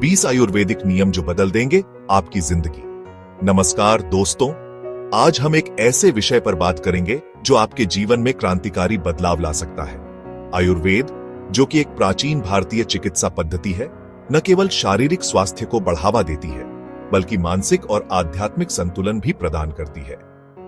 20 आयुर्वेदिक नियम जो बदल देंगे आपकी जिंदगी। नमस्कार दोस्तों, आज हम एक ऐसे विषय पर बात करेंगे जो आपके जीवन में क्रांतिकारी बदलाव ला सकता है। आयुर्वेद, जो कि एक प्राचीन भारतीय चिकित्सा पद्धति है, न केवल शारीरिक स्वास्थ्य को बढ़ावा देती है बल्कि मानसिक और आध्यात्मिक संतुलन भी प्रदान करती है।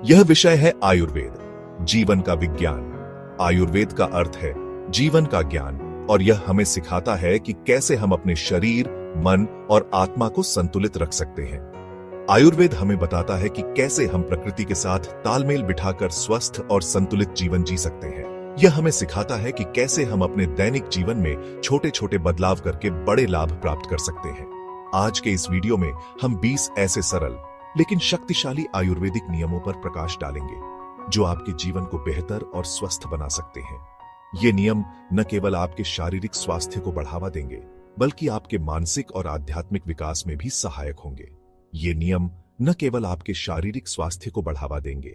यह विषय है आयुर्वेद, जीवन का विज्ञान। आयुर्वेद का अर्थ है जीवन का ज्ञान, और यह हमें सिखाता है कि कैसे हम अपने शरीर, मन और आत्मा को संतुलित रख सकते हैं। आयुर्वेद हमें बताता है कि कैसे हम प्रकृति के साथ तालमेल बिठाकर स्वस्थ और संतुलित जीवन जी सकते हैं। यह हमें सिखाता है कि कैसे हम अपने दैनिक जीवन में छोटे छोटे बदलाव करके बड़े लाभ प्राप्त कर सकते हैं। आज के इस वीडियो में हम 20 ऐसे सरल लेकिन शक्तिशाली आयुर्वेदिक नियमों पर प्रकाश डालेंगे जो आपके जीवन को बेहतर और स्वस्थ बना सकते हैं। ये नियम न केवल आपके शारीरिक स्वास्थ्य को बढ़ावा देंगे बल्कि आपके मानसिक और आध्यात्मिक विकास में भी सहायक होंगे। ये नियम न केवल आपके शारीरिक स्वास्थ्य को बढ़ावा देंगे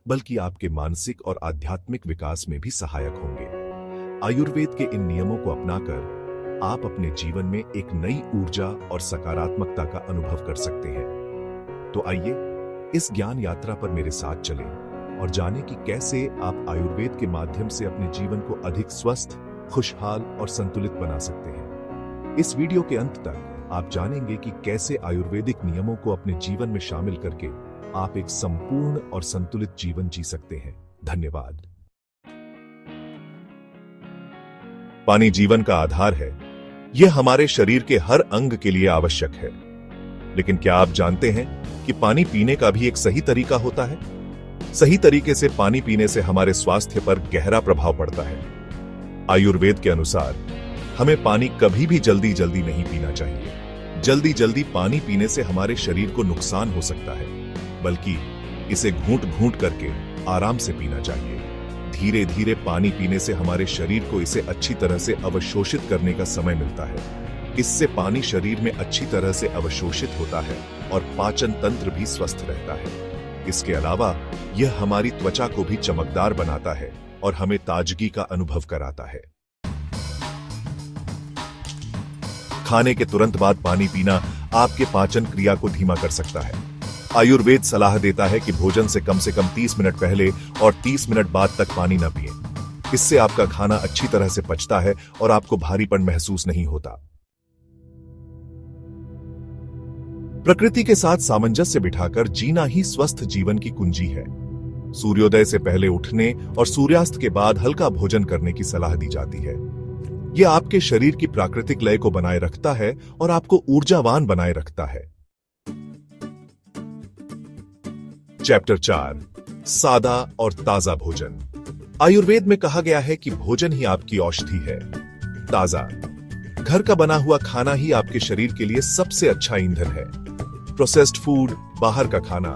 बल्कि आपके मानसिक और आध्यात्मिक विकास में भी सहायक होंगे। आयुर्वेद के इन नियमों को अपनाकर आप अपने जीवन में एक नई ऊर्जा और सकारात्मकता का अनुभव कर सकते हैं। तो आइए इस ज्ञान यात्रा पर मेरे साथ चलें और जानें कि कैसे आप आयुर्वेद के माध्यम से अपने जीवन को अधिक स्वस्थ, खुशहाल और संतुलित बना सकते हैं। इस वीडियो के अंत तक आप जानेंगे कि कैसे आयुर्वेदिक नियमों को अपने जीवन में शामिल करके आप एक संपूर्ण और संतुलित जीवन जी सकते हैं। धन्यवाद। पानी जीवन का आधार है। यह हमारे शरीर के हर अंग के लिए आवश्यक है। लेकिन क्या आप जानते हैं कि पानी पीने का भी एक सही तरीका होता है? सही तरीके से पानी पीने से हमारे स्वास्थ्य पर गहरा प्रभाव पड़ता है। आयुर्वेद के अनुसार हमें पानी कभी भी जल्दी जल्दी नहीं पीना चाहिए। जल्दी जल्दी पानी पीने से हमारे शरीर को नुकसान हो सकता है, बल्कि इसे घूंट घूंट करके आराम से पीना चाहिए। धीरे धीरे पानी पीने से हमारे शरीर को इसे अच्छी तरह से अवशोषित करने का समय मिलता है। इससे पानी शरीर में अच्छी तरह से अवशोषित होता है और पाचन तंत्र भी स्वस्थ रहता है। इसके अलावा यह हमारी त्वचा को भी चमकदार बनाता है और हमें ताजगी का अनुभव कराता है। खाने के तुरंत बाद पानी पीना आपके पाचन क्रिया को धीमा कर सकता है। आयुर्वेद सलाह देता है कि भोजन से कम 30 मिनट पहले और 30 मिनट बाद तक पानी न पिएं। इससे आपका खाना अच्छी तरह से पचता है और आपको भारीपन महसूस नहीं होता। प्रकृति के साथ सामंजस्य बिठाकर जीना ही स्वस्थ जीवन की कुंजी है। सूर्योदय से पहले उठने और सूर्यास्त के बाद हल्का भोजन करने की सलाह दी जाती है। यह आपके शरीर की प्राकृतिक लय को बनाए रखता है और आपको ऊर्जावान बनाए रखता है। चैप्टर 4, सादा और ताजा भोजन। आयुर्वेद में कहा गया है कि भोजन ही आपकी औषधि है। ताजा, घर का बना हुआ खाना ही आपके शरीर के लिए सबसे अच्छा ईंधन है। प्रोसेस्ड फूड, बाहर का खाना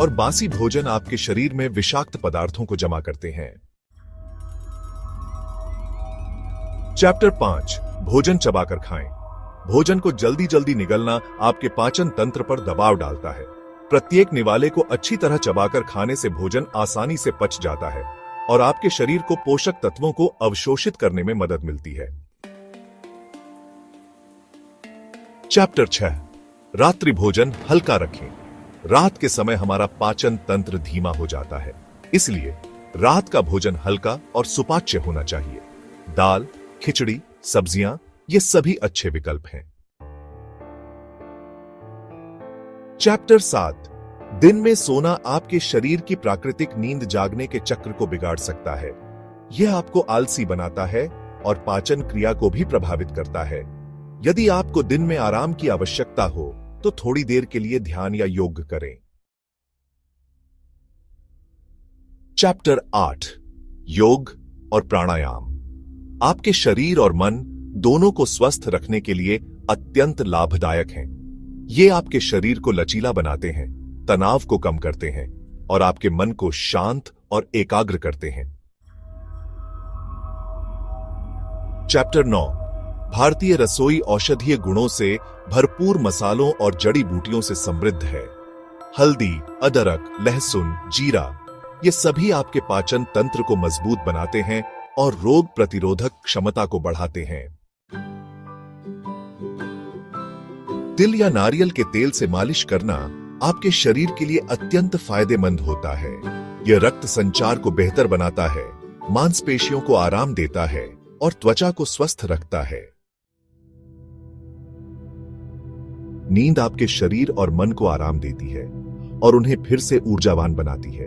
और बासी भोजन आपके शरीर में विषाक्त पदार्थों को जमा करते हैं। चैप्टर 5, भोजन चबाकर खाएं। भोजन को जल्दी जल्दी निगलना आपके पाचन तंत्र पर दबाव डालता है। प्रत्येक निवाले को अच्छी तरह चबाकर खाने से भोजन आसानी से पच जाता है और आपके शरीर को पोषक तत्वों को अवशोषित करने में मदद मिलती है। चैप्टर 6, रात्रि भोजन हल्का रखें। रात के समय हमारा पाचन तंत्र धीमा हो जाता है, इसलिए रात का भोजन हल्का और सुपाच्य होना चाहिए। दाल, खिचड़ी, सब्जियां, ये सभी अच्छे विकल्प हैं। चैप्टर 7, दिन में सोना आपके शरीर की प्राकृतिक नींद जागने के चक्र को बिगाड़ सकता है। यह आपको आलसी बनाता है और पाचन क्रिया को भी प्रभावित करता है। यदि आपको दिन में आराम की आवश्यकता हो तो थोड़ी देर के लिए ध्यान या योग करें। चैप्टर 8, योग और प्राणायाम आपके शरीर और मन दोनों को स्वस्थ रखने के लिए अत्यंत लाभदायक हैं। ये आपके शरीर को लचीला बनाते हैं, तनाव को कम करते हैं और आपके मन को शांत और एकाग्र करते हैं। चैप्टर 9, भारतीय रसोई औषधीय गुणों से भरपूर मसालों और जड़ी बूटियों से समृद्ध है। हल्दी, अदरक, लहसुन, जीरा, ये सभी आपके पाचन तंत्र को मजबूत बनाते हैं और रोग प्रतिरोधक क्षमता को बढ़ाते हैं। तिल या नारियल के तेल से मालिश करना आपके शरीर के लिए अत्यंत फायदेमंद होता है। यह रक्त संचार को बेहतर बनाता है, मांसपेशियों को आराम देता है और त्वचा को स्वस्थ रखता है। नींद आपके शरीर और मन को आराम देती है और उन्हें फिर से ऊर्जावान बनाती है।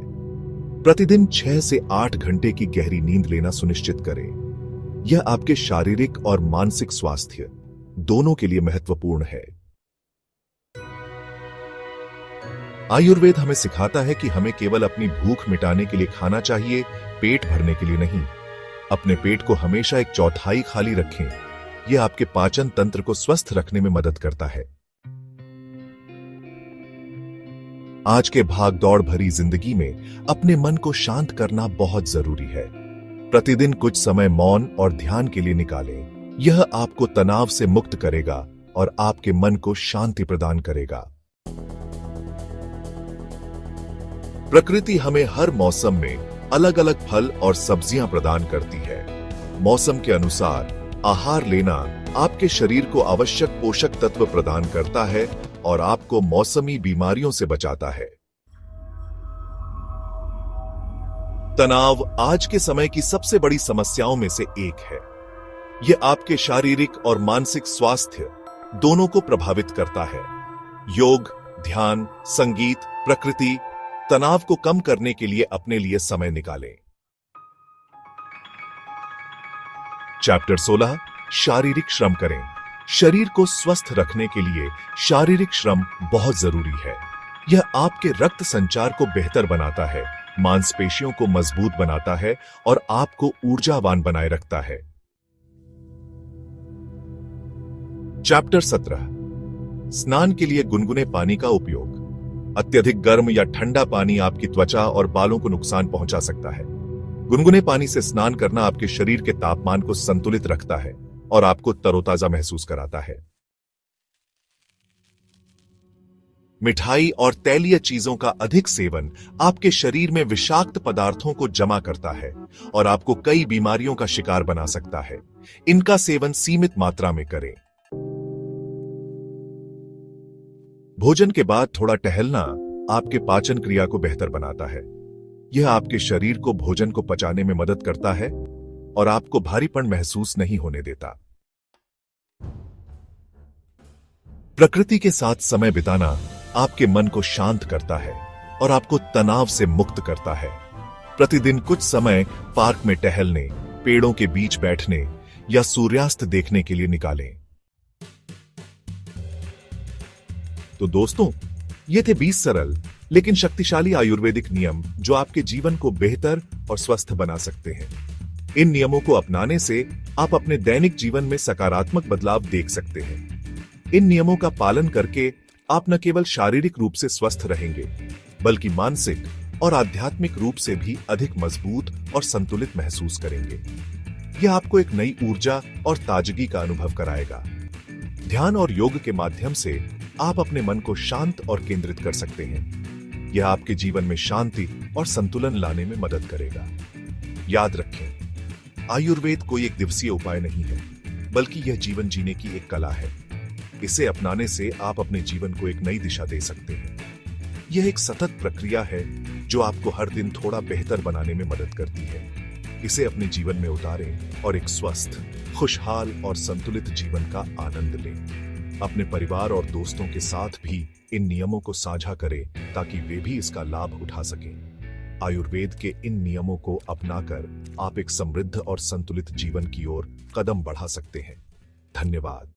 प्रतिदिन 6 से 8 घंटे की गहरी नींद लेना सुनिश्चित करें। यह आपके शारीरिक और मानसिक स्वास्थ्य दोनों के लिए महत्वपूर्ण है। आयुर्वेद हमें सिखाता है कि हमें केवल अपनी भूख मिटाने के लिए खाना चाहिए, पेट भरने के लिए नहीं। अपने पेट को हमेशा 1/4 खाली रखें। यह आपके पाचन तंत्र को स्वस्थ रखने में मदद करता है। आज के भाग दौड़ भरी जिंदगी में अपने मन को शांत करना बहुत जरूरी है। प्रतिदिन कुछ समय मौन और ध्यान के लिए निकालें। यह आपको तनाव से मुक्त करेगा और आपके मन को शांति प्रदान करेगा। प्रकृति हमें हर मौसम में अलग अलग फल और सब्जियां प्रदान करती है। मौसम के अनुसार आहार लेना आपके शरीर को आवश्यक पोषक तत्व प्रदान करता है और आपको मौसमी बीमारियों से बचाता है। तनाव आज के समय की सबसे बड़ी समस्याओं में से एक है। यह आपके शारीरिक और मानसिक स्वास्थ्य दोनों को प्रभावित करता है। योग, ध्यान, संगीत, प्रकृति तनाव को कम करने के लिए अपने लिए समय निकालें। चैप्टर 16 शारीरिक श्रम करें। शरीर को स्वस्थ रखने के लिए शारीरिक श्रम बहुत जरूरी है। यह आपके रक्त संचार को बेहतर बनाता है, मांसपेशियों को मजबूत बनाता है और आपको ऊर्जावान बनाए रखता है। चैप्टर 17 स्नान के लिए गुनगुने पानी का उपयोग। अत्यधिक गर्म या ठंडा पानी आपकी त्वचा और बालों को नुकसान पहुंचा सकता है। गुनगुने पानी से स्नान करना आपके शरीर के तापमान को संतुलित रखता है और आपको तरोताजा महसूस कराता है। मिठाई और तैलीय चीजों का अधिक सेवन आपके शरीर में विषाक्त पदार्थों को जमा करता है और आपको कई बीमारियों का शिकार बना सकता है। इनका सेवन सीमित मात्रा में करें। भोजन के बाद थोड़ा टहलना आपके पाचन क्रिया को बेहतर बनाता है। यह आपके शरीर को भोजन को पचाने में मदद करता है और आपको भारीपन महसूस नहीं होने देता। प्रकृति के साथ समय बिताना आपके मन को शांत करता है और आपको तनाव से मुक्त करता है। प्रतिदिन कुछ समय पार्क में टहलने, पेड़ों के बीच बैठने या सूर्यास्त देखने के लिए निकालें। तो दोस्तों, ये थे 20 सरल लेकिन शक्तिशाली आयुर्वेदिक नियम जो आपके जीवन को बेहतर और स्वस्थ बना सकते हैं। इन नियमों को अपनाने से आप अपने दैनिक जीवन में सकारात्मक बदलाव देख सकते हैं। इन नियमों का पालन करके आप न केवल शारीरिक रूप से स्वस्थ रहेंगे, बल्कि मानसिक और आध्यात्मिक रूप से भी अधिक मजबूत और संतुलित महसूस करेंगे। यह आपको एक नई ऊर्जा और ताजगी का अनुभव कराएगा। ध्यान और योग के माध्यम से आप अपने मन को शांत और केंद्रित कर सकते हैं। यह आपके जीवन में शांति और संतुलन लाने में मदद करेगा। याद रखें, आयुर्वेद कोई एक दिवसीय उपाय नहीं है, बल्कि यह जीवन जीने की एक कला है। इसे अपनाने से आप अपने जीवन को एक नई दिशा दे सकते हैं। यह एक सतत प्रक्रिया है जो आपको हर दिन थोड़ा बेहतर बनाने में मदद करती है। इसे अपने जीवन में उतारें और एक स्वस्थ, खुशहाल और संतुलित जीवन का आनंद लें। अपने परिवार और दोस्तों के साथ भी इन नियमों को साझा करें ताकि वे भी इसका लाभ उठा सकें। आयुर्वेद के इन नियमों को अपनाकर आप एक समृद्ध और संतुलित जीवन की ओर कदम बढ़ा सकते हैं। धन्यवाद।